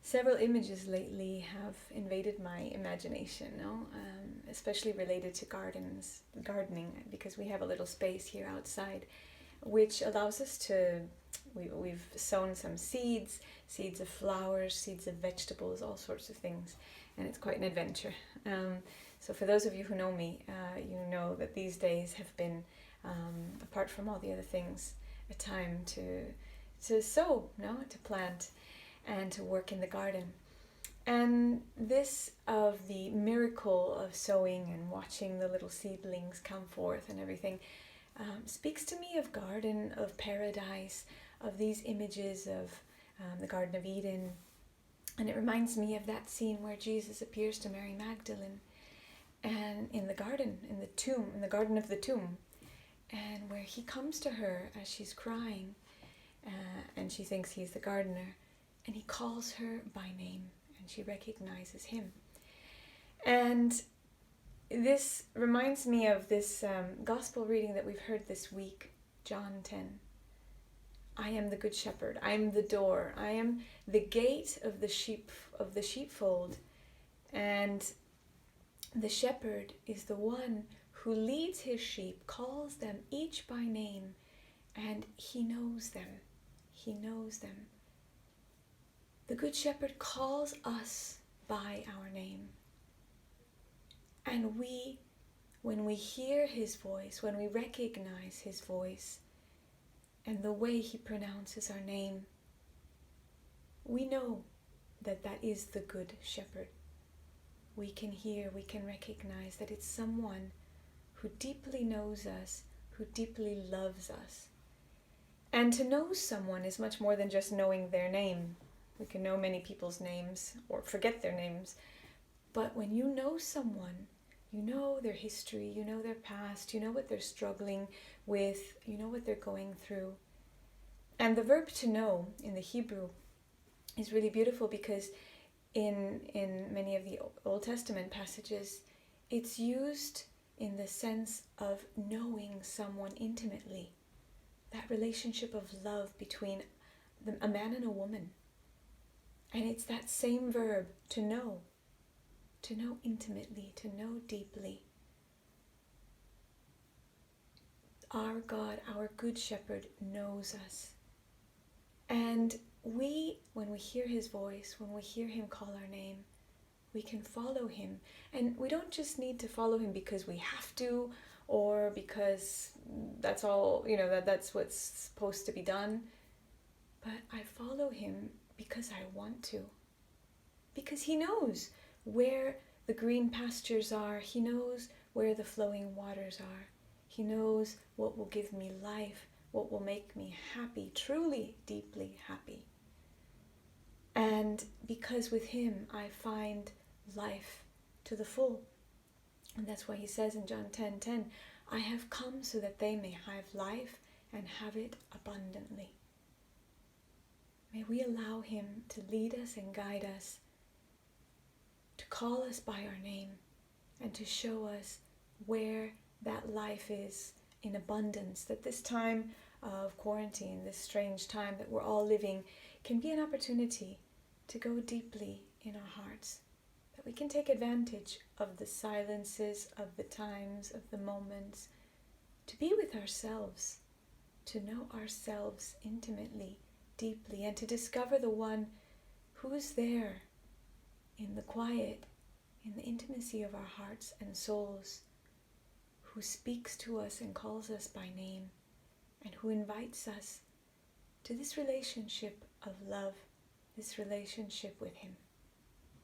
Several images lately have invaded my imagination, no? Especially related to gardening, because we have a little space here outside, which allows us to. We've sown some seeds of flowers, seeds of vegetables, all sorts of things, and it's quite an adventure. So for those of you who know me, you know that these days have been, apart from all the other things, a time to sow, no, to plant and to work in the garden. And this of the miracle of sowing and watching the little seedlings come forth and everything speaks to me of garden, of paradise, of these images of the Garden of Eden. And it reminds me of that scene where Jesus appears to Mary Magdalene and in the garden, in the tomb, in the garden of the tomb, and where he comes to her as she's crying and she thinks he's the gardener. And he calls her by name, and she recognizes him. And this reminds me of this gospel reading that we've heard this week, John 10. I am the good shepherd. I am the door. I am the gate of the sheepfold. And the shepherd is the one who leads his sheep, calls them each by name, and he knows them. He knows them. The Good Shepherd calls us by our name. And we, when we hear his voice, when we recognize his voice and the way he pronounces our name, we know that that is the Good Shepherd. We can hear, we can recognize that it's someone who deeply knows us, who deeply loves us. And to know someone is much more than just knowing their name. We can know many people's names or forget their names. But when you know someone, you know their history, you know their past, you know what they're struggling with, you know what they're going through. And the verb to know in the Hebrew is really beautiful because in many of the Old Testament passages, it's used in the sense of knowing someone intimately. That relationship of love between a man and a woman. And it's that same verb, to know intimately, to know deeply. Our God, our Good Shepherd, knows us. And we, when we hear his voice, when we hear him call our name, we can follow him. And we don't just need to follow him because we have to, or because that's all, that's what's supposed to be done. But I follow him because I want to. Because he knows where the green pastures are. He knows where the flowing waters are. He knows what will give me life, what will make me happy, truly, deeply happy. And because with him I find life to the full. And that's why he says in John 10:10, I have come so that they may have life and have it abundantly. May we allow him to lead us and guide us, to call us by our name, and to show us where that life is in abundance, that this time of quarantine, this strange time that we're all living, can be an opportunity to go deeply in our hearts, that we can take advantage of the silences, of the times, of the moments, to be with ourselves, to know ourselves intimately, deeply, and to discover the one who's there in the quiet, in the intimacy of our hearts and souls, who speaks to us and calls us by name, and who invites us to this relationship of love, this relationship with him.